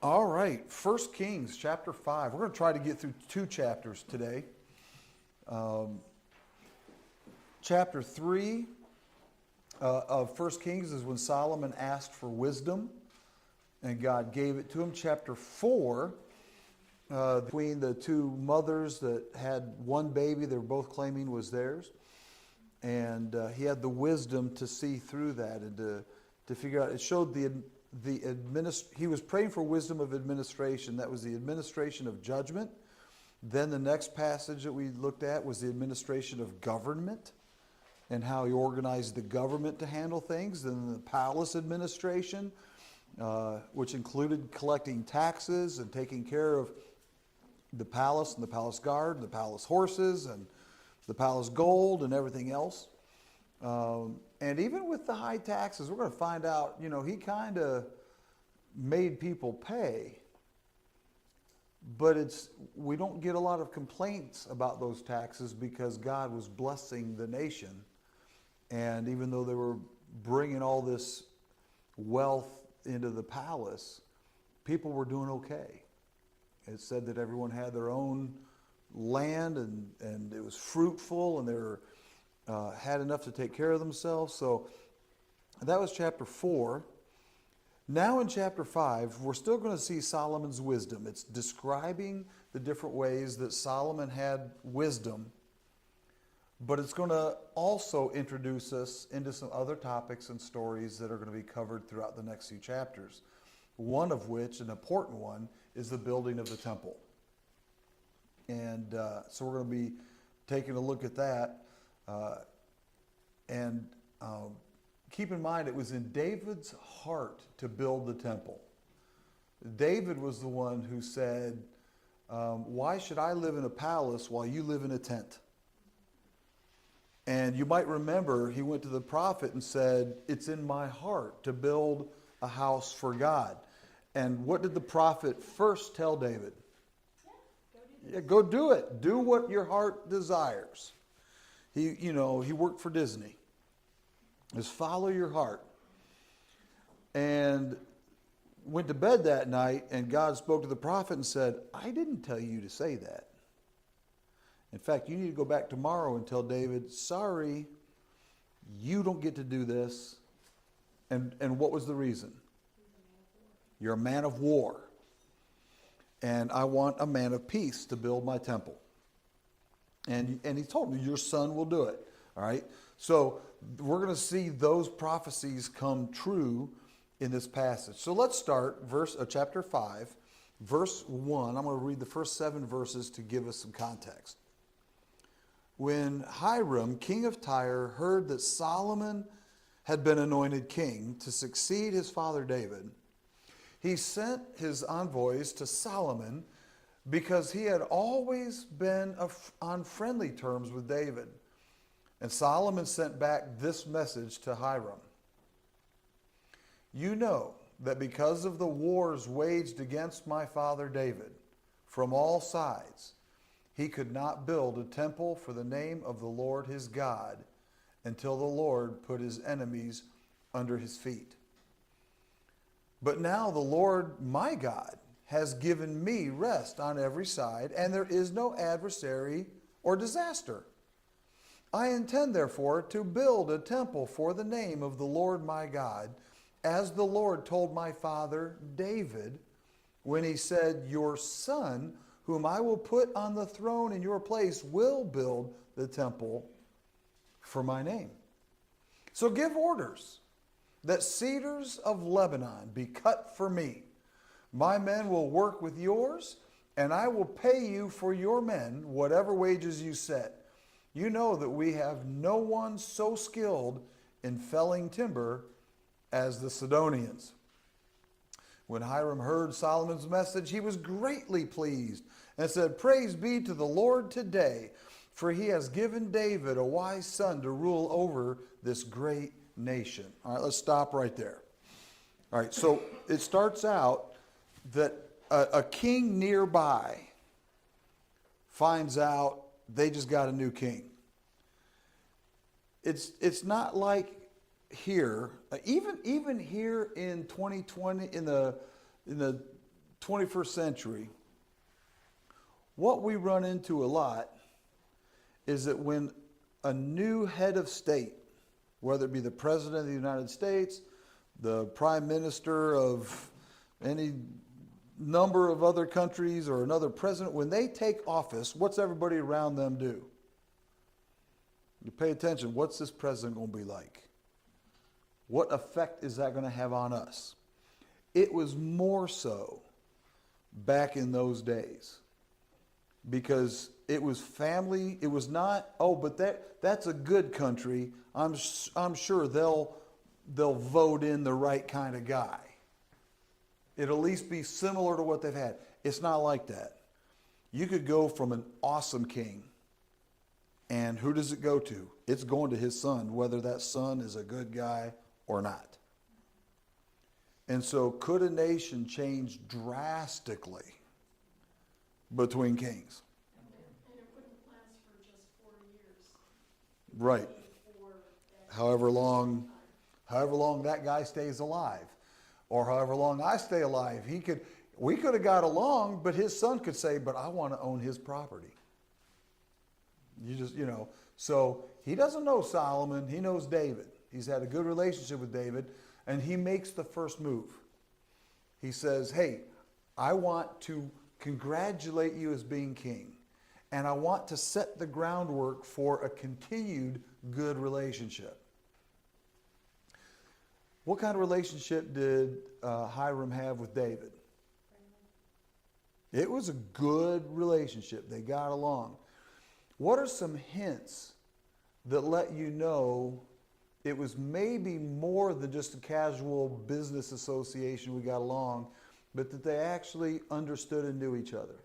All right, First Kings chapter 5. We're going to try to get through two chapters today. Chapter 3 of First Kings is when Solomon asked for wisdom, and God gave it to him. Chapter 4, between the two mothers that had one baby they were both claiming was theirs. And he had the wisdom to see through that and to figure out. It showed he was praying for wisdom of administration. That was the administration of judgment. Then the next passage that we looked at was the administration of government and how he organized the government to handle things. Then the palace administration, which included collecting taxes and taking care of the palace and the palace guard and the palace horses and the palace gold and everything else. And even with the high taxes, we're going to find out, he kind of made people pay. But we don't get a lot of complaints about those taxes because God was blessing the nation. And even though they were bringing all this wealth into the palace, people were doing okay. It said that everyone had their own land and it was fruitful and they were had enough to take care of themselves. So that was chapter 4. Now in chapter 5, we're still going to see Solomon's wisdom. It's describing the different ways that Solomon had wisdom, but it's going to also introduce us into some other topics and stories that are going to be covered throughout the next few chapters. One of which, an important one, is the building of the temple. And so we're going to be taking a look at that. And keep in mind, it was in David's heart to build the temple. David was the one who said, why should I live in a palace while you live in a tent? And you might remember he went to the prophet and said, it's in my heart to build a house for God. And what did the prophet first tell David? Yeah, go do it. Do what your heart desires. He worked for Disney. Just follow your heart. And went to bed that night, and God spoke to the prophet and said, I didn't tell you to say that. In fact, you need to go back tomorrow and tell David, sorry, you don't get to do this. And what was the reason? You're a man of war. And I want a man of peace to build my temple. And he told me, your son will do it. All right? So we're going to see those prophecies come true in this passage. So let's start chapter 5, verse 1. I'm going to read the first 7 verses to give us some context. When Hiram, king of Tyre, heard that Solomon had been anointed king to succeed his father David, he sent his envoys to Solomon because he had always been on friendly terms with David. And Solomon sent back this message to Hiram. You know that because of the wars waged against my father David from all sides, he could not build a temple for the name of the Lord his God until the Lord put his enemies under his feet. But now the Lord my God has given me rest on every side, and there is no adversary or disaster. I intend, therefore, to build a temple for the name of the Lord my God, as the Lord told my father David when he said, your son, whom I will put on the throne in your place, will build the temple for my name. So give orders that cedars of Lebanon be cut for me. My men will work with yours, and I will pay you for your men whatever wages you set. You know that we have no one so skilled in felling timber as the Sidonians. When Hiram heard Solomon's message, he was greatly pleased and said, praise be to the Lord today, for he has given David a wise son to rule over this great nation. All right, let's stop right there. All right, so it starts out that a king nearby finds out they just got a new king. It's not like here, even here in 2020, in the 21st century, what we run into a lot is that when a new head of state, whether it be the President of the United States, the Prime Minister of any number of other countries, or another president, when they take office, what's everybody around them do? You pay attention. What's this president going to be like? What effect is that going to have on us? It was more so back in those days, because it was family. It was not, oh, but that's a good country. I'm sure they'll vote in the right kind of guy. It'll at least be similar to what they've had. It's not like that. You could go from an awesome king, and who does it go to? It's going to his son, whether that son is a good guy or not. And so could a nation change drastically between kings? And it wouldn't last for just 4 years. Right. However long that guy stays alive, or however long I stay alive. We could have got along, but his son could say, but I want to own his property. So he doesn't know Solomon, he knows David. He's had a good relationship with David, and he makes the first move. He says, hey, I want to congratulate you as being king, and I want to set the groundwork for a continued good relationship. What kind of relationship did Hiram have with David? It was a good relationship. They got along. What are some hints that let you know it was maybe more than just a casual business association, we got along, but that they actually understood and knew each other?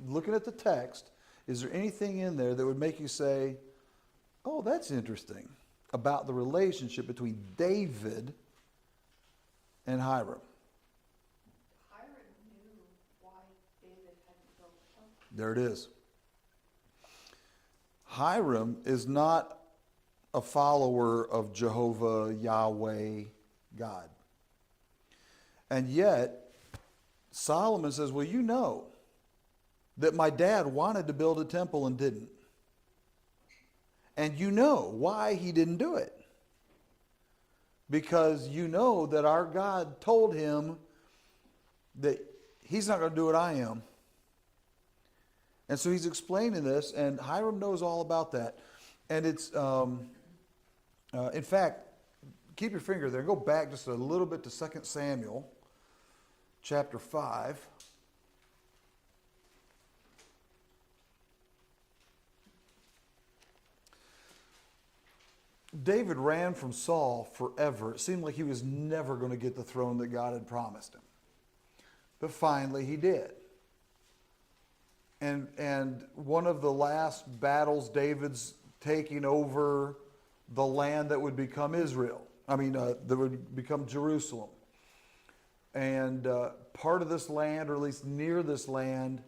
Looking at the text, is there anything in there that would make you say, oh, that's interesting, about the relationship between David and Hiram? Hiram knew why David hadn't built the temple. There it is. Hiram is not a follower of Jehovah, Yahweh, God. And yet, Solomon says, well, you know that my dad wanted to build a temple and didn't. And you know why he didn't do it. Because you know that our God told him that he's not going to do what I am. And so he's explaining this, and Hiram knows all about that. And it's, in fact, keep your finger there. Go back just a little bit to 2 Samuel chapter 5. David ran from Saul forever. It seemed like he was never going to get the throne that God had promised him. But finally he did. And one of the last battles, David's taking over the land that would become Israel. That would become Jerusalem. And part of this land, or at least near this land,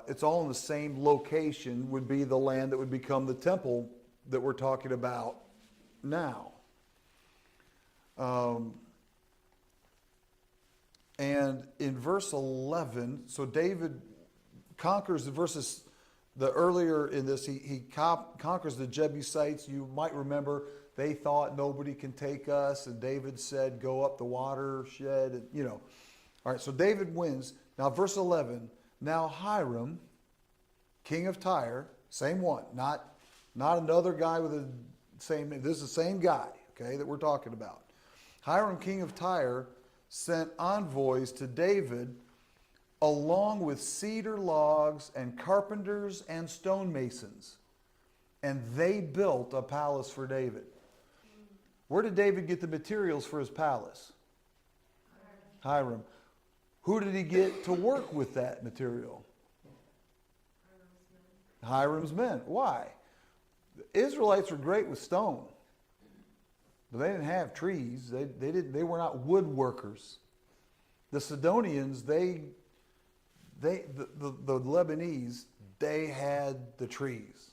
it's all in the same location, would be the land that would become the temple that we're talking about now. And in verse 11, so David conquers the earlier in this, he conquers the Jebusites. You might remember they thought nobody can take us, and David said, go up the watershed, and All right, so David wins. Now verse 11, now Hiram, king of Tyre, same one, not another guy with the same name. This is the same guy, okay, that we're talking about. Hiram, king of Tyre, sent envoys to David along with cedar logs and carpenters and stonemasons. And they built a palace for David. Where did David get the materials for his palace? Hiram. Who did he get to work with that material? Hiram's men. Why? The Israelites were great with stone, but they didn't have trees. They were not woodworkers. The Sidonians, the Lebanese, they had the trees,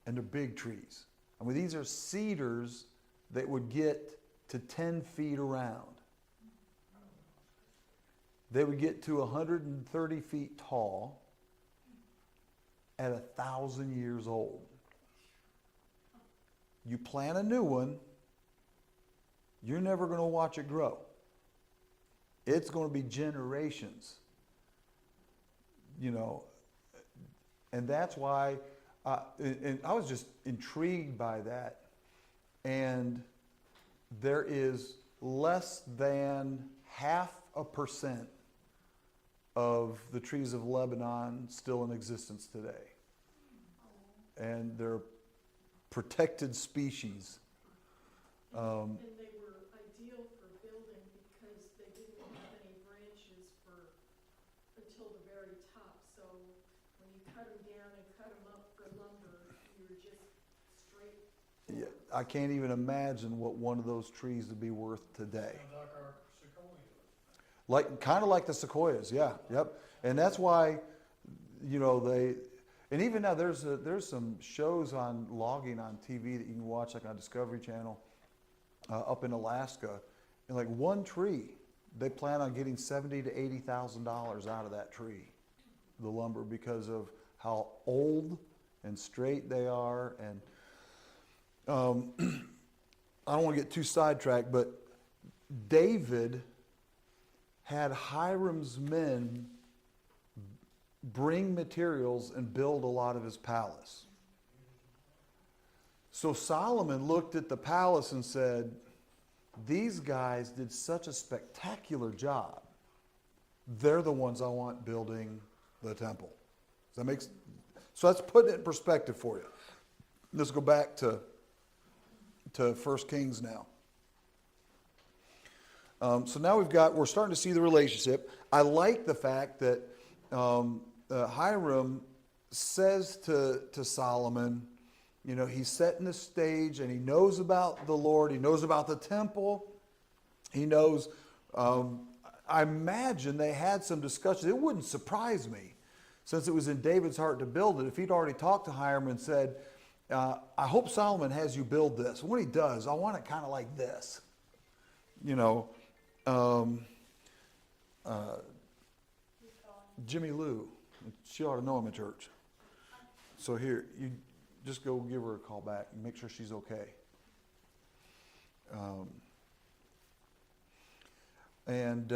and they're big trees. These are cedars that would get to 10 feet around. They would get to 130 feet tall at 1,000 years old. You plant a new one, you're never going to watch it grow. It's going to be generations. And that's why and I was just intrigued by that. And there is less than 0.5% of the trees of Lebanon still in existence today. And they're protected species. And they were ideal for building because they didn't have any branches until the very top. So when you cut them down and cut them up for lumber, you were just straight. Yeah, I can't even imagine what one of those trees would be worth today. Like our sequoias. Kind of like the sequoias, yeah, yep. And that's why, and even now there's some shows on logging on TV that you can watch, like on Discovery Channel, up in Alaska, and like one tree, they plan on getting $70,000 to $80,000 out of that tree, the lumber, because of how old and straight they are. And I don't want to get too sidetracked, but David had Hiram's men bring materials and build a lot of his palace. So Solomon looked at the palace and said, these guys did such a spectacular job. They're the ones I want building the temple. Does that make sense? So let's put it in perspective for you. Let's go back to 1 Kings now. So now we're starting to see the relationship. I like the fact that Hiram says to Solomon, he's setting the stage and he knows about the Lord. He knows about the temple. He knows, I imagine they had some discussions. It wouldn't surprise me, since it was in David's heart to build it, if he'd already talked to Hiram and said, I hope Solomon has you build this. When he does, I want it kind of like this. Jimmy Lou, she ought to know him in church. So here, you just go give her a call back and make sure she's okay. And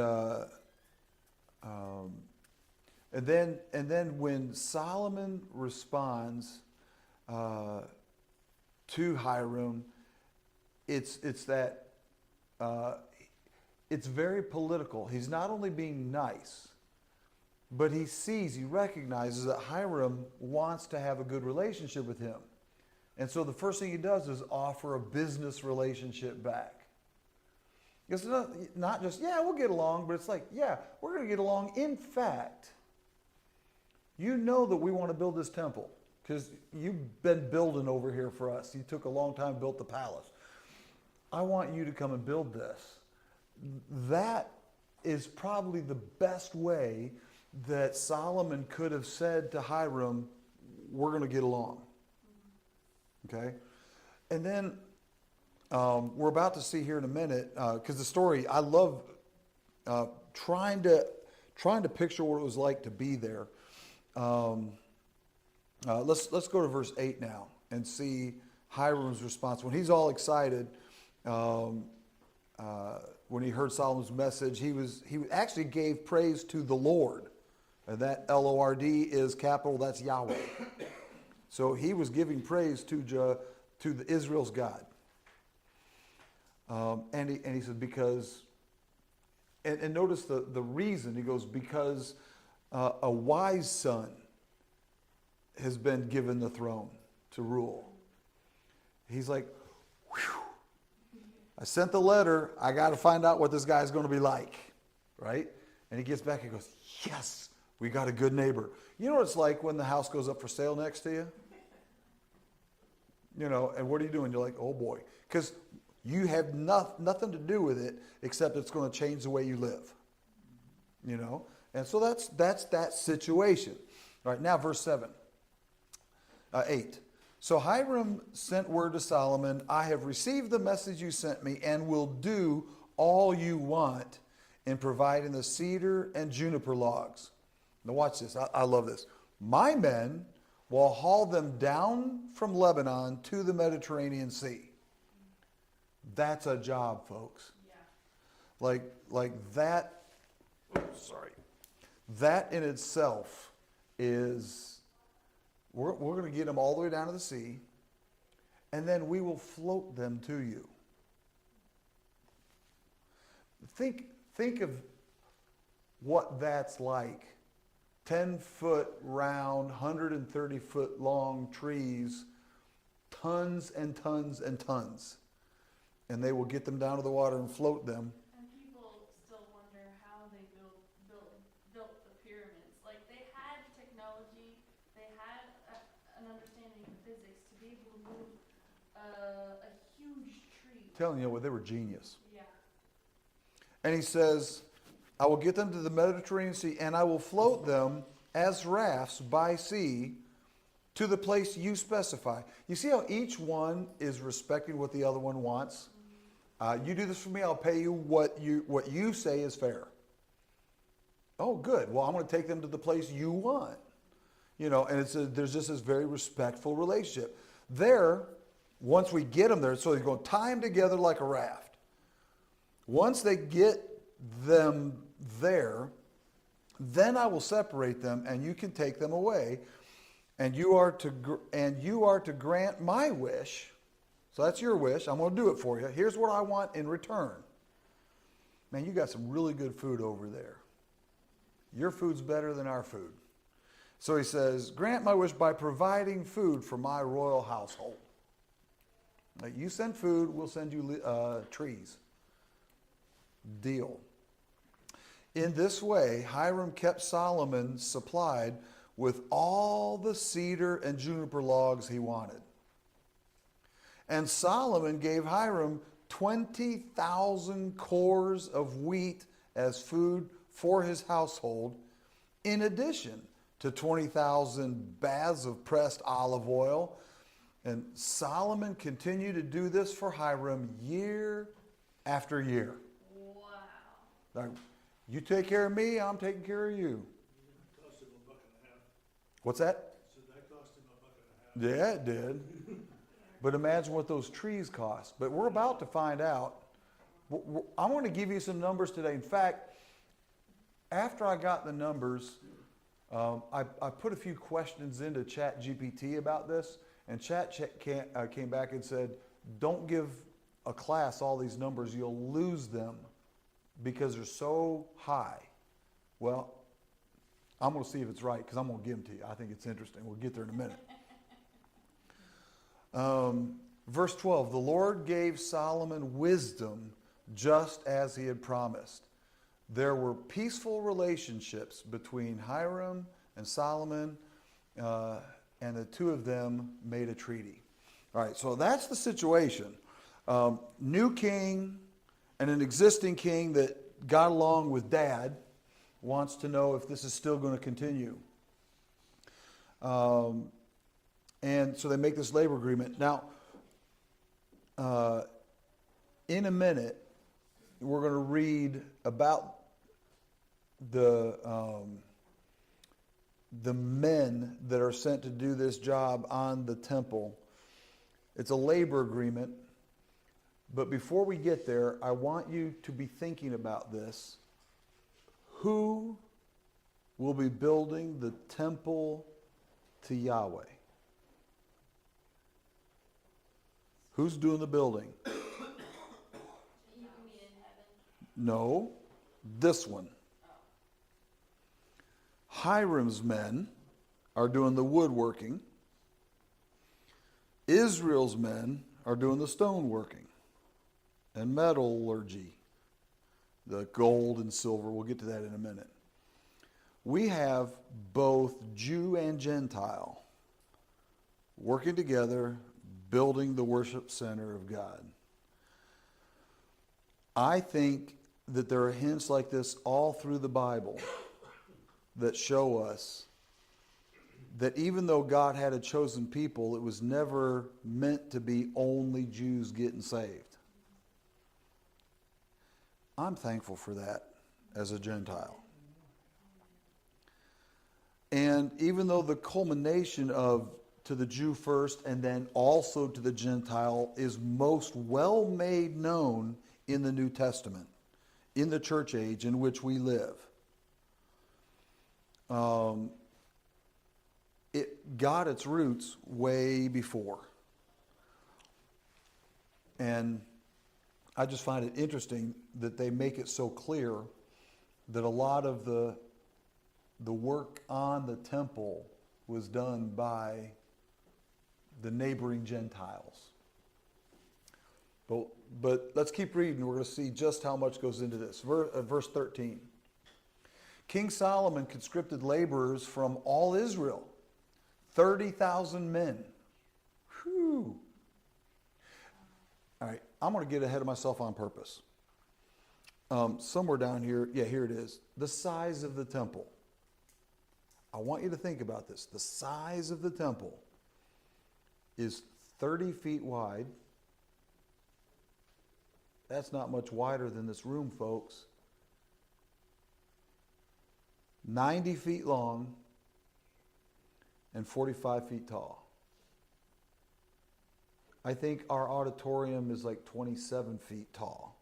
then when Solomon responds to Hiram, it's very political. He's not only being nice, but he recognizes that Hiram wants to have a good relationship with him. And so the first thing he does is offer a business relationship back. It's not just, yeah, we'll get along, but it's like, yeah, we're going to get along. In fact, you know that we want to build this temple because you've been building over here for us. You took a long time to build the palace. I want you to come and build this. That is probably the best way that Solomon could have said to Hiram, we're going to get along. Okay? And then we're about to see here in a minute, because the story, I love trying to picture what it was like to be there. Let's go to verse 8 now and see Hiram's response. When he's all excited, when he heard Solomon's message, he actually gave praise to the Lord. And that L-O-R-D is capital, that's Yahweh. So he was giving praise to the Israel's God. And he said, because, and notice the reason, he goes, because a wise son has been given the throne to rule. He's like, whew, I sent the letter, I got to find out what this guy's going to be like, right? And he gets back and goes, yes, we got a good neighbor. You know what it's like when the house goes up for sale next to you? And what are you doing? You're like, oh boy. Because you have nothing to do with it except it's going to change the way you live. And so that's that situation. All right, now verse 8. So Hiram sent word to Solomon, I have received the message you sent me and will do all you want in providing the cedar and juniper logs. Now watch this. I love this. My men will haul them down from Lebanon to the Mediterranean Sea. That's a job, folks. Yeah. Like that, sorry. That in itself is, we're going to get them all the way down to the sea, and then we will float them to you. Think of what that's like. 10-foot round, 130-foot long trees, tons and tons and tons. And they will get them down to the water and float them. And people still wonder how they built the pyramids. Like, they had technology, they had an understanding of physics to be able to move a huge tree. Telling you what, they were genius. Yeah. And he says, I will get them to the Mediterranean Sea, and I will float them as rafts by sea to the place you specify. You see how each one is respecting what the other one wants? You do this for me, I'll pay you what you say is fair. Oh, good. Well, I'm going to take them to the place you want. You know, and there's just this very respectful relationship. There, once we get them there, so they're going to tie them together like a raft. Once they get them there, then I will separate them, and you can take them away, and you are to grant my wish. So that's your wish. I'm going to do it for you. Here's what I want in return. Man, you got some really good food over there. Your food's better than our food. So he says, grant my wish by providing food for my royal household. Now, you send food, we'll send you trees. Deal. In this way, Hiram kept Solomon supplied with all the cedar and juniper logs he wanted. And Solomon gave Hiram 20,000 cores of wheat as food for his household, in addition to 20,000 baths of pressed olive oil. And Solomon continued to do this for Hiram year after year. Wow. Like, you take care of me, I'm taking care of you. Cost him $1.50. What's that? So that cost him $1.50. Yeah, it did. But imagine what those trees cost. But we're about to find out. I want to give you some numbers today. In fact, after I got the numbers, I put a few questions into ChatGPT about this, and came back and said, don't give a class all these numbers, you'll lose them because they're so high. Well, I'm going to see if it's right, because I'm going to give them to you. I think it's interesting. We'll get there in a minute. Verse 12, the Lord gave Solomon wisdom just as he had promised. There were peaceful relationships between Hiram and Solomon, and the two of them made a treaty. All right, so that's the situation. New king and an existing king that got along with dad wants to know if this is still going to continue. And so they make this labor agreement. Now, in a minute, we're going to read about the men that are sent to do this job on the temple. It's a labor agreement. But before we get there, I want you to be thinking about this. Who will be building the temple to Yahweh? Who's doing the building? You mean in heaven? No, this one. Hiram's men are doing the woodworking. Israel's men are doing the stoneworking and metallurgy, the gold and silver. We'll get to that in a minute. We have both Jew and Gentile working together, building the worship center of God. I think that there are hints like this all through the Bible that show us that even though God had a chosen people, it was never meant to be only Jews getting saved. I'm thankful for that, as a Gentile. And even though the culmination of to the Jew first and then also to the Gentile is most well made known in the New Testament, in the church age in which we live, it got its roots way before. And I just find it interesting that they make it so clear that a lot of the work on the temple was done by the neighboring Gentiles. But let's keep reading. We're going to see just how much goes into this. Verse 13. King Solomon conscripted laborers from all Israel, 30,000 men. Whew. All right, I'm going to get ahead of myself on purpose. Somewhere down here, yeah, here it is. The size of the temple. I want you to think about this. The size of the temple is 30 feet wide. That's not much wider than this room, folks. 90 feet long and 45 feet tall. I think our auditorium is like 27 feet tall.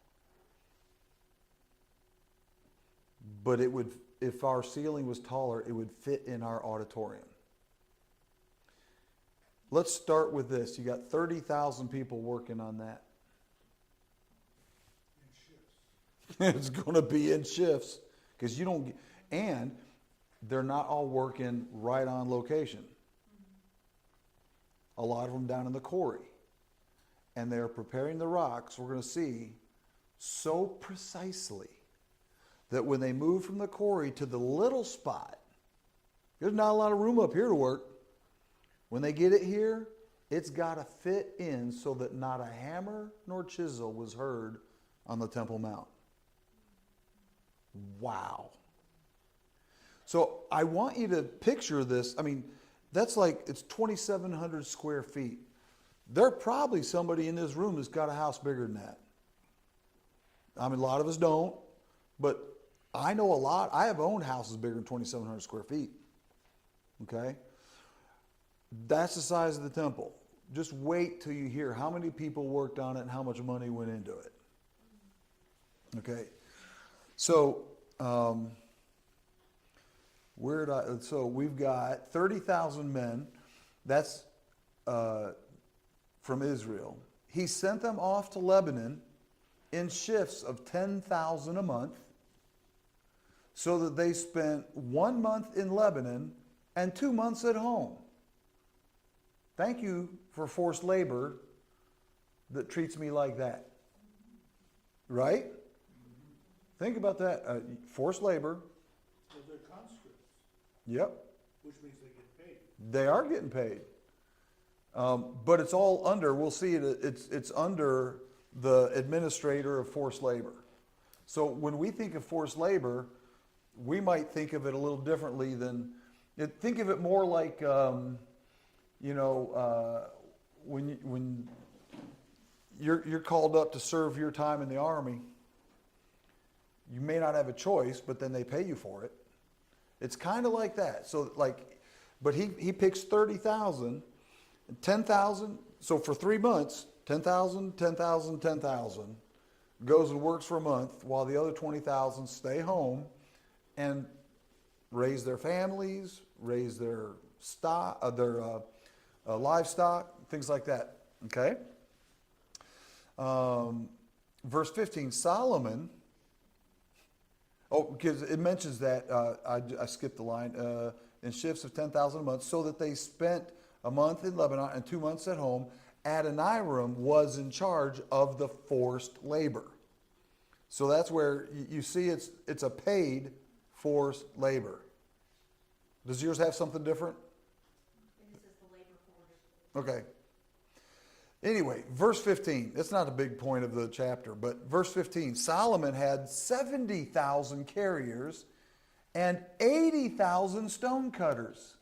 But it would, if our ceiling was taller, it would fit in our auditorium. Let's start with this. You got 30,000 people working on that. In shifts. It's going to be in shifts because you don't, and they're not all working right on location. A lot of them down in the quarry. And they're preparing the rocks, we're going to see, so precisely that when they move from the quarry to the little spot, there's not a lot of room up here to work. When they get it here, it's got to fit in so that not a hammer nor chisel was heard on the Temple Mount. Wow. So I want you to picture this. I mean, that's like, it's 2,700 square feet. There probably somebody in this room that's got a house bigger than that. I mean, a lot of us don't, but I know a lot. I have owned houses bigger than 2,700 square feet. Okay? That's the size of the temple. Just wait till you hear how many people worked on it and how much money went into it. Okay? So, so we've got 30,000 men. That's from Israel. He sent them off to Lebanon in shifts of 10,000 a month, so that they spent 1 month in Lebanon and 2 months at home. Thank you for forced labor that treats me like that. Right? Think about that. Forced labor. So they're conscripts, Yep. which means they get paid. They are getting paid. But it's all under, we'll see it's under the administrator of forced labor. So when we think of forced labor, we might think of it a little differently than, think of it more like, when you're called up to serve your time in the army, you may not have a choice, but then they pay you for it. It's kind of like that. So but he picks 30,000, 10,000. So for 3 months, 10,000, 10,000, 10,000 goes and works for a month, while the other 20,000 stay home and raise their families, raise their livestock, things like that. Okay. Verse 15, Solomon. Oh, because it mentions that, I skipped the line, in shifts of 10,000 a month, so that they spent a month in Lebanon and 2 months at home. Adoniram was in charge of the forced labor. So that's where you see it's a paid forced labor. Does yours have something different? This is the labor force. Okay. Anyway, verse 15. It's not a big point of the chapter, but verse 15. Solomon had 70,000 carriers and 80,000 stone cutters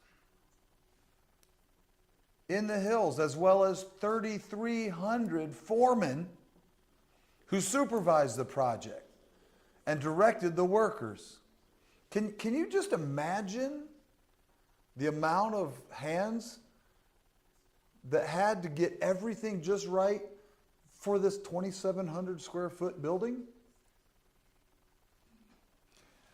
in the hills, as well as 3,300 foremen who supervised the project. and directed the workers. Can you just imagine the amount of hands that had to get everything just right for this 2,700 square foot building?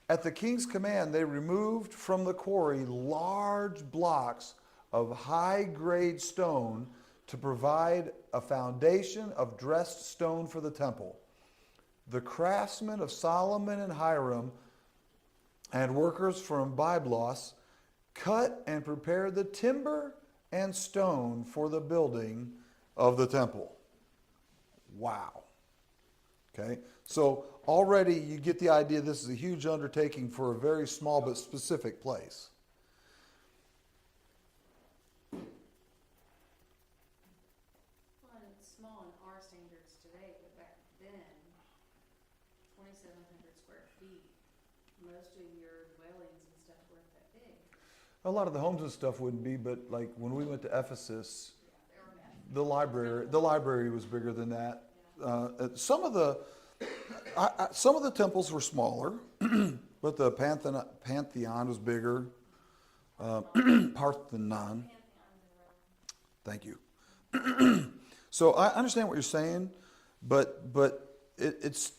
At the king's command, they removed from the quarry large blocks of high-grade stone to provide a foundation of dressed stone for the temple. The craftsmen of Solomon and Hiram and workers from Byblos cut and prepared the timber and stone for the building of the temple. Wow. Okay, so already you get the idea this is a huge undertaking for a very small but specific place. Well, and it's small in our standards today, but back then, 2,700 square feet, most of your dwellings and stuff weren't that big. A lot of the homes and stuff wouldn't be, but like when we went to Ephesus, They were massive. the library was bigger than that. Some of the temples were smaller, but the Pantheon was bigger. Parthenon. Pantheon's in Rome. Thank you. So I understand what you're saying, but it's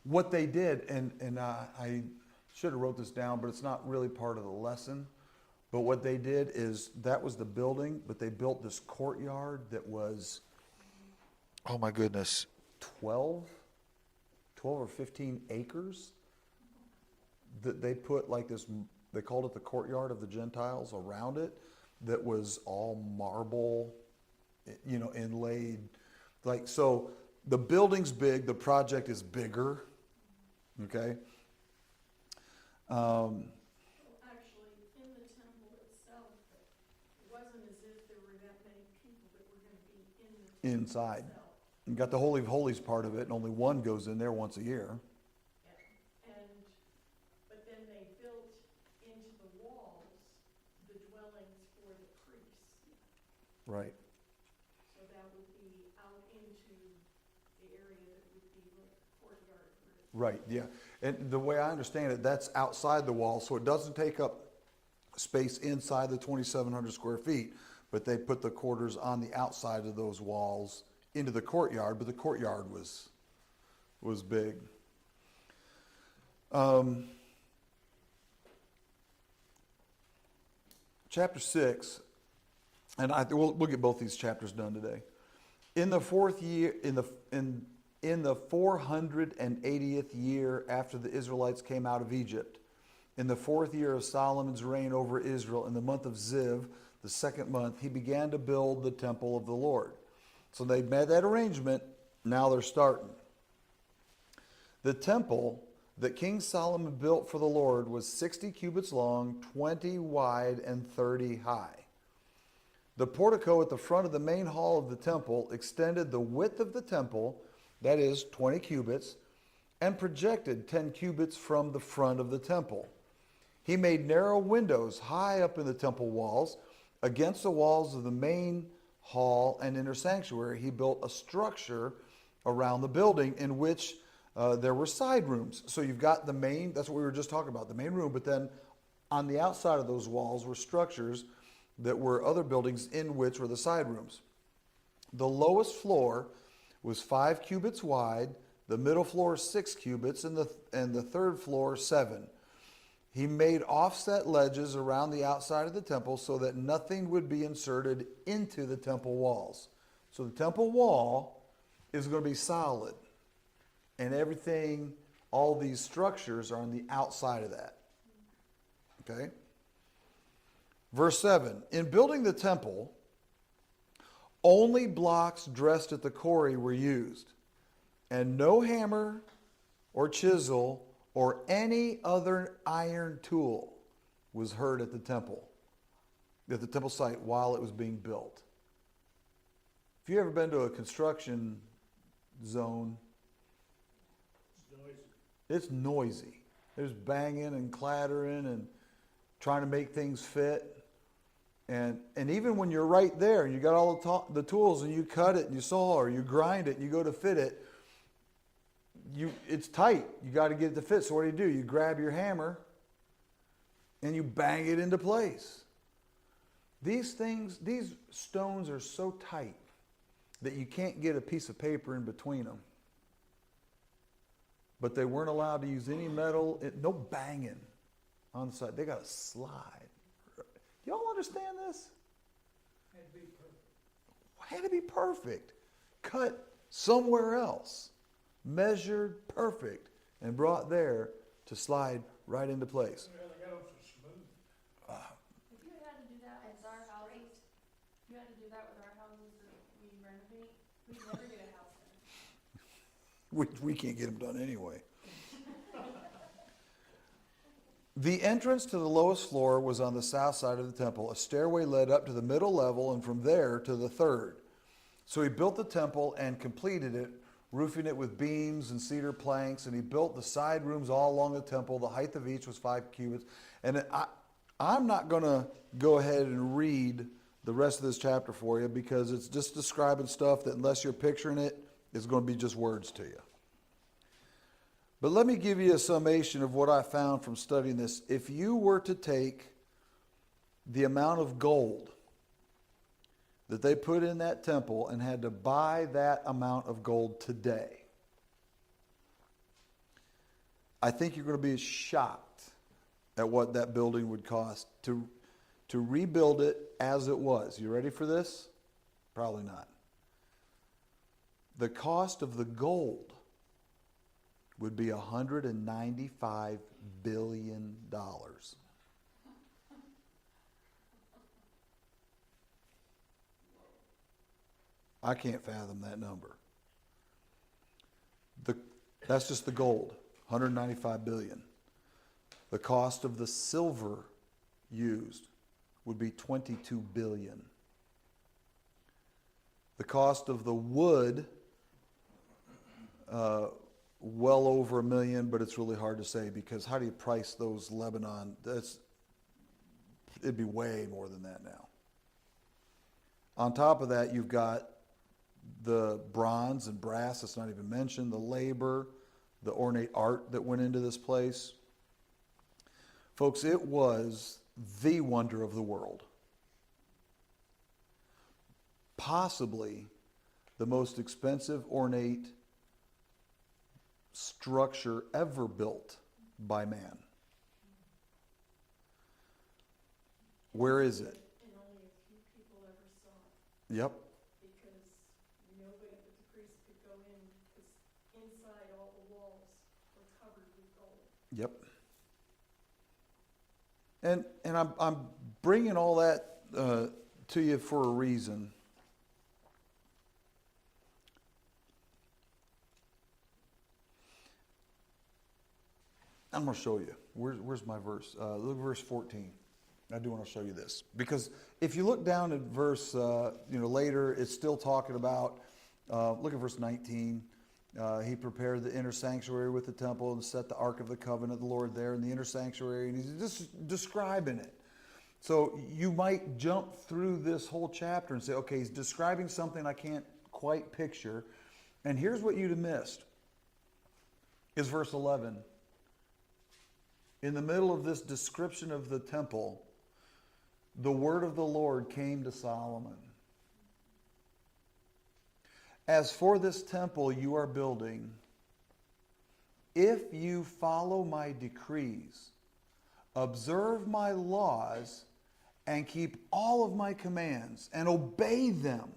what they did, and I should have wrote this down, but it's not really part of the lesson. But what they did is that was the building, but they built this courtyard that was, oh my goodness, 12 or 15 acres that they put like this, they called it the courtyard of the Gentiles around it, that was all marble, inlaid. Like, so the building's big, the project is bigger, okay? Actually, in the temple itself, it wasn't as if there were that many people that were gonna be in the temple Inside. itself. You got the Holy of Holies part of it, and only one goes in there once a year. But then they built into the walls the dwellings for the priests. Right. So that would be out into the area that would be like a courtyard. Right, yeah. And the way I understand it, that's outside the wall, so it doesn't take up space inside the 2,700 square feet, but they put the quarters on the outside of those walls into the courtyard, but the courtyard was big. Chapter 6, and we'll get both these chapters done today. In the 480th year after the Israelites came out of Egypt, in the 4th year of Solomon's reign over Israel, in the month of Ziv, the 2nd month, he began to build the temple of the Lord. So they made that arrangement, now they're starting. The temple that King Solomon built for the Lord was 60 cubits long, 20 wide, and 30 high. The portico at the front of the main hall of the temple extended the width of the temple, that is 20 cubits, and projected 10 cubits from the front of the temple. He made narrow windows high up in the temple walls. Against the walls of the main hall and inner sanctuary, he built a structure around the building in which there were side rooms. So you've got the main, that's what we were just talking about, the main room, but then on the outside of those walls were structures that were other buildings in which were the side rooms. The lowest floor was 5 cubits wide, the middle floor 6 cubits, and the third floor 7. He made offset ledges around the outside of the temple so that nothing would be inserted into the temple walls. So the temple wall is going to be solid, and everything, all these structures are on the outside of that. Okay? Verse 7, in building the temple, only blocks dressed at the quarry were used, and no hammer or chisel or any other iron tool was heard at the temple site while it was being built. If you've ever been to a construction zone, It's noisy. it's noisy. There's banging and clattering and trying to make things fit. And even when you're right there and you got all the tools and you cut it and you saw or you grind it and you go to fit it, it's tight. You got to get it to fit. So what do? You grab your hammer and you bang it into place. These stones are so tight that you can't get a piece of paper in between them. But they weren't allowed to use any metal, no banging on the side. They got to slide. Y'all understand this? Had to be perfect. Had to be perfect. Cut somewhere else. Measured perfect. And brought there to slide right into place. Well, they got them so smooth. If you had to do that with our houses, if you had to do that with our houses that we renovate, we'd never get a house in. We can't get them done anyway. The entrance to the lowest floor was on the south side of the temple. A stairway led up to the middle level and from there to the third. So he built the temple and completed it, roofing it with beams and cedar planks, and he built the side rooms all along the temple. The height of each was 5 cubits. And I'm not going to go ahead and read the rest of this chapter for you because it's just describing stuff that unless you're picturing it, it's going to be just words to you. But let me give you a summation of what I found from studying this. If you were to take the amount of gold that they put in that temple and had to buy that amount of gold today, I think you're going to be shocked at what that building would cost to rebuild it as it was. You ready for this? Probably not. The cost of the gold would be $195 billion. I can't fathom that number. That's just the gold, $195 billion. The cost of the silver used would be $22 billion. The cost of the wood, well over $1 million, but it's really hard to say because how do you price those Lebanon? It'd be way more than that now. On top of that, you've got the bronze and brass, that's not even mentioned, the labor, the ornate art that went into this place. Folks, it was the wonder of the world. Possibly the most expensive ornate structure ever built by man. Where is it? And only a few people ever saw it, Yep. because nobody but the priest could go in, because inside all the walls were covered with gold. Yep. And I'm bringing all that to you for a reason. I'm going to show you. Where's my verse? Look at verse 14. I do want to show you this. Because if you look down at verse, later, it's still talking about, look at verse 19. He prepared the inner sanctuary with the temple and set the Ark of the Covenant of the Lord there in the inner sanctuary. And he's just describing it. So you might jump through this whole chapter and say, okay, he's describing something I can't quite picture. And here's what you'd have missed. Is verse 11. In the middle of this description of the temple, the word of the Lord came to Solomon. As for this temple you are building, if you follow my decrees, observe my laws, and keep all of my commands, and obey them,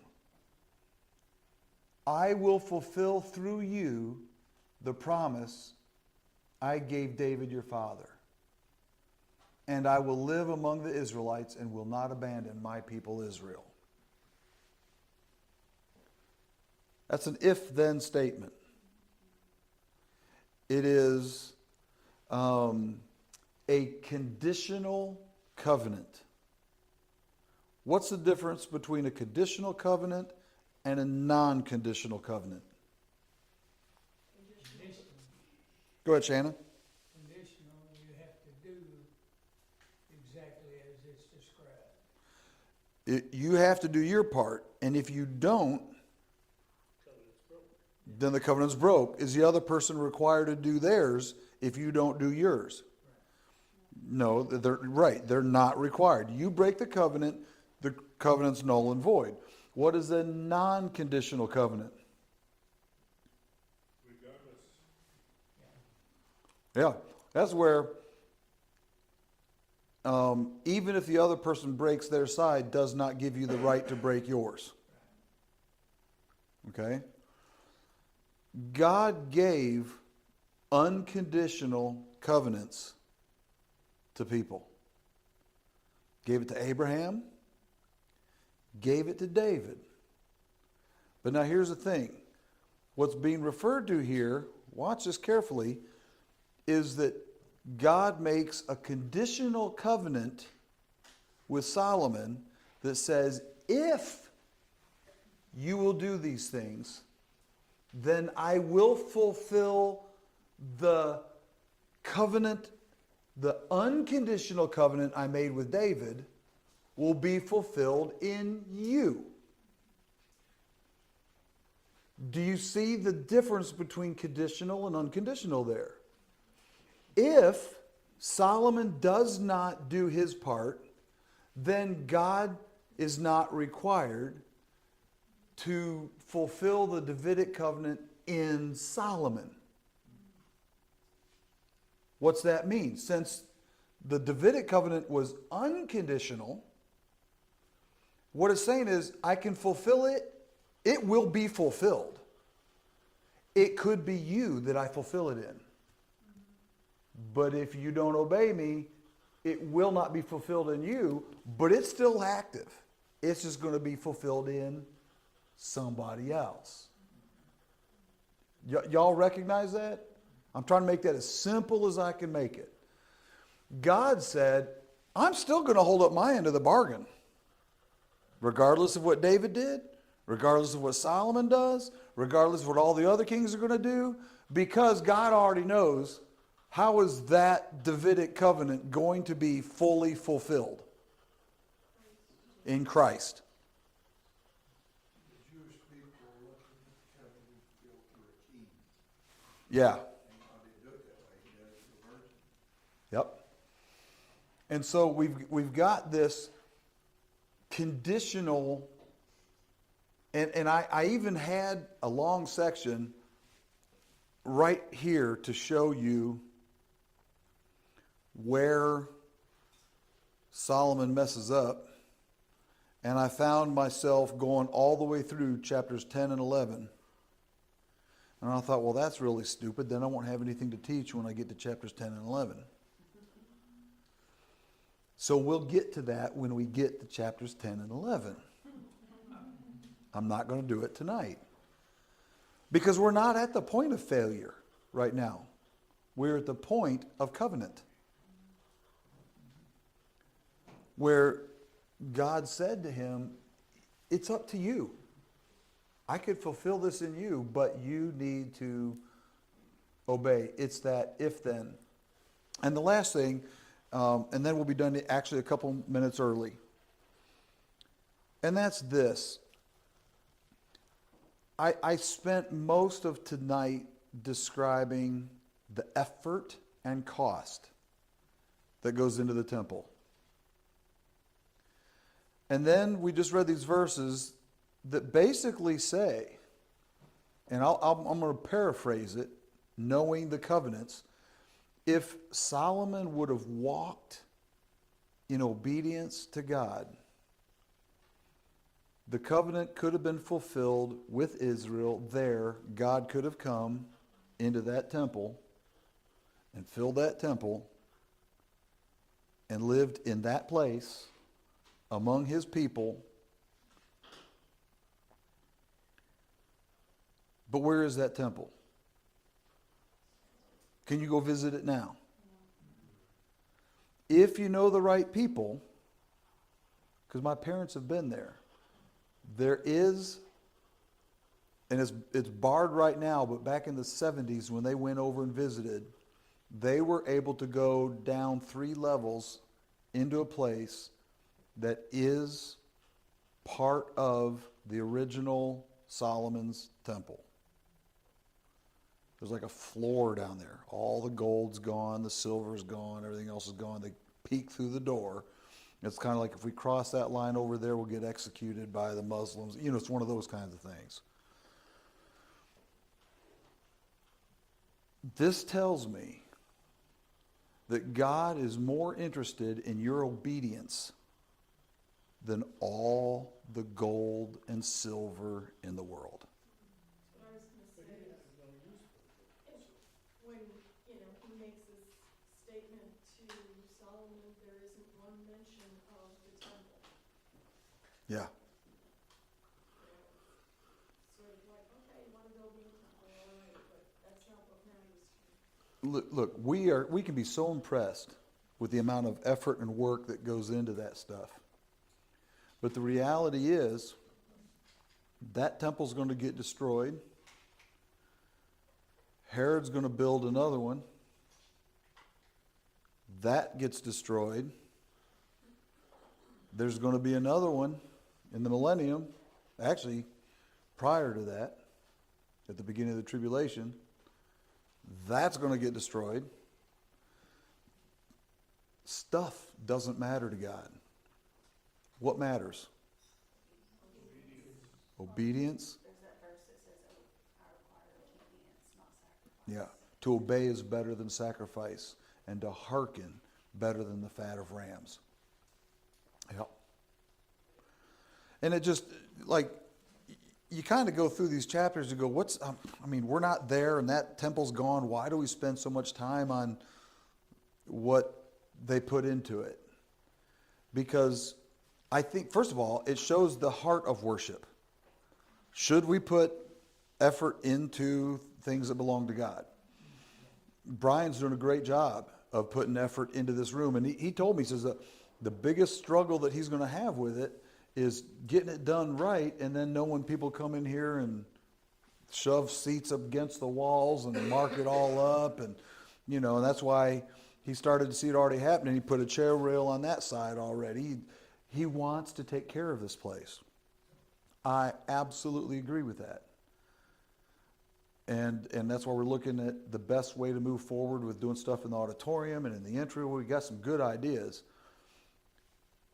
I will fulfill through you the promise I gave David your father. And I will live among the Israelites and will not abandon my people Israel. That's an if-then statement. It is a conditional covenant. What's the difference between a conditional covenant and a non-conditional covenant? Conditional, Go ahead, Shannon. conditional, you have to do exactly as it's described. You have to do your part, and if you don't, Covenant's broken. then the covenant's broke. Is the other person required to do theirs if you don't do yours? No, they're right. They're not required. You break the covenant's null and void. What is a non-conditional covenant? Yeah, that's where even if the other person breaks their side, does not give you the right to break yours. Okay? God gave unconditional covenants to people. Gave it to Abraham, gave it to David. But now here's the thing. What's being referred to here, watch this carefully, is that God makes a conditional covenant with Solomon that says, if you will do these things, then I will fulfill the covenant, the unconditional covenant I made with David will be fulfilled in you. Do you see the difference between conditional and unconditional there? If Solomon does not do his part, then God is not required to fulfill the Davidic covenant in Solomon. What's that mean? Since the Davidic covenant was unconditional, what it's saying is, I can fulfill it. It will be fulfilled. It could be you that I fulfill it in. But if you don't obey me, it will not be fulfilled in you, but it's still active. It's just going to be fulfilled in somebody else. Y'all recognize that? I'm trying to make that as simple as I can make it. God said, I'm still going to hold up my end of the bargain. Regardless of what David did, regardless of what Solomon does, regardless of what all the other kings are going to do, because God already knows how is that Davidic covenant going to be fully fulfilled in Christ. The Jewish people were looking at the covenant built through a king. Yeah. And God didn't do it that way. He did it through a virgin. Yep. And so we've got this conditional, and I even had a long section right here to show you where Solomon messes up. And I found myself going all the way through chapters 10 and 11. And I thought, well, that's really stupid. Then I won't have anything to teach when I get to chapters 10 and 11. So we'll get to that when we get to chapters 10 and 11. I'm not going to do it tonight. Because we're not at the point of failure right now. We're at the point of covenant. Where God said to him, it's up to you. I could fulfill this in you, but you need to obey. It's that if then. And the last thing, and then we'll be done actually a couple minutes early. And that's this. I spent most of tonight describing the effort and cost that goes into the temple. And then we just read these verses that basically say, and I'm going to paraphrase it, knowing the covenants, if Solomon would have walked in obedience to God, the covenant could have been fulfilled with Israel there. God could have come into that temple and filled that temple and lived in that place among his people. But where is that temple? Can you go visit it now? If you know the right people, because my parents have been there, there is, and it's barred right now, but back in the 70s when they went over and visited, they were able to go down 3 levels into a place that is part of the original Solomon's temple. There's like a floor down there. All the gold's gone, the silver's gone, everything else is gone. They peek through the door. It's kind of like if we cross that line over there, we'll get executed by the Muslims. You know, it's one of those kinds of things. This tells me that God is more interested in your obedience than all the gold and silver in the world. What I was gonna say is, when, he makes this statement to Solomon, there isn't one mention of the temple. Yeah. Sort of like, okay, you wanna build me a temple, all right, but that's not what matters to me. Look, we can be so impressed with the amount of effort and work that goes into that stuff. But the reality is, that temple's going to get destroyed. Herod's going to build another one. That gets destroyed. There's going to be another one in the millennium. Actually, prior to that, at the beginning of the tribulation, that's going to get destroyed. Stuff doesn't matter to God. What matters? Obedience. There's that verse that says I require obedience, not sacrifice. Yeah. To obey is better than sacrifice, and to hearken better than the fat of rams. Yeah. And it just, like, you kind of go through these chapters and go, we're not there and that temple's gone. Why do we spend so much time on what they put into it? Because I think, first of all, it shows the heart of worship. Should we put effort into things that belong to God? Brian's doing a great job of putting effort into this room. And he told me, he says, the biggest struggle that he's going to have with it is getting it done right, and then know when people come in here and shove seats up against the walls and mark it all up. And, and that's why he started to see it already happening. He put a chair rail on that side already. He wants to take care of this place. I absolutely agree with that. And that's why we're looking at the best way to move forward with doing stuff in the auditorium and in the entry. We got some good ideas.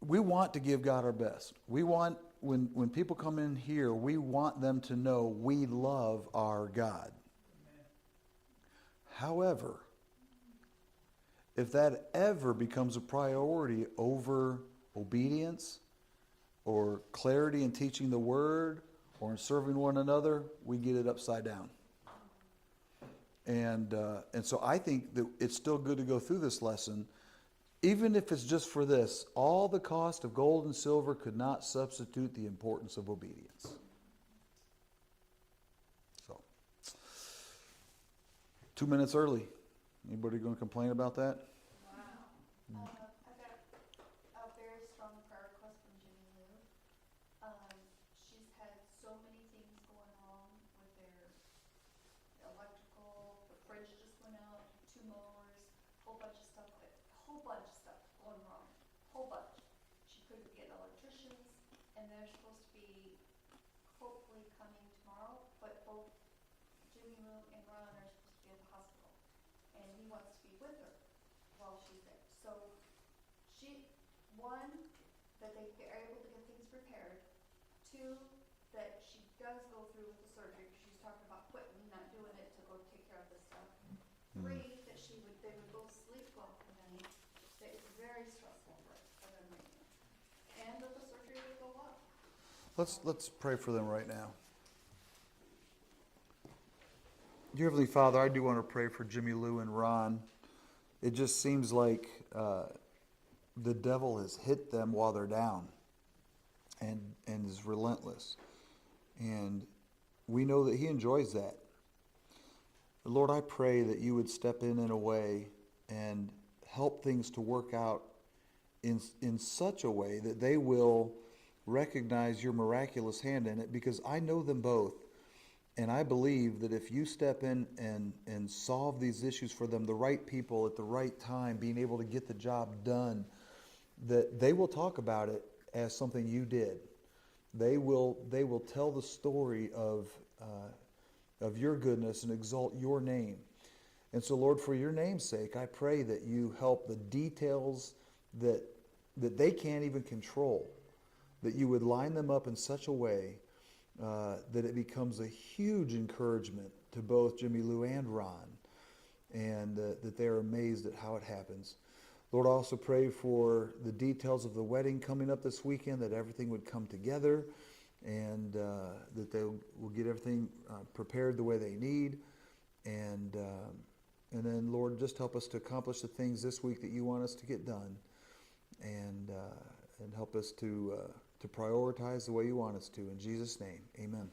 We want to give God our best. We want, when people come in here, we want them to know we love our God. However, if that ever becomes a priority over obedience or clarity in teaching the word or in serving one another, we get it upside down. And so I think that it's still good to go through this lesson, even if it's just for this. All the cost of gold and silver could not substitute the importance of obedience. So, 2 minutes early. Anybody going to complain about that? Wow. I got a very strong prayer request from Jimmy Lou. She's had so many things going on with their electrical, the fridge just went out, 2 mowers, whole bunch of stuff going wrong, whole bunch. She couldn't get electricians, and they're supposed to be hopefully coming tomorrow, but both Jimmy Lou and Ron are supposed to be at the hospital, and he wants to be with her while she's there. So one, that they are able to get things repaired. 2, that she does go through with the surgery, because she's talking about quitting, not doing it to go take care of this stuff. 3, that they would both sleep well for them. That it's very stressful for them right now. And that the surgery would go well. Let's pray for them right now. Dear Heavenly Father, I do want to pray for Jimmy Lou and Ron. It just seems like the devil has hit them while they're down and is relentless. And we know that he enjoys that. Lord, I pray that you would step in a way and help things to work out in such a way that they will recognize your miraculous hand in it, because I know them both. And I believe that if you step in and solve these issues for them, the right people at the right time, being able to get the job done, that they will talk about it as something you did. They will tell the story of of your goodness and exalt your name. And so, Lord, for your name's sake, I pray that you help the details that they can't even control, that you would line them up in such a way that it becomes a huge encouragement to both Jimmy Lou and Ron, and that they are amazed at how it happens. Lord, I also pray for the details of the wedding coming up this weekend, that everything would come together, and that they will get everything prepared the way they need. And then, Lord, just help us to accomplish the things this week that you want us to get done, and help us to prioritize the way you want us to. In Jesus' name, amen.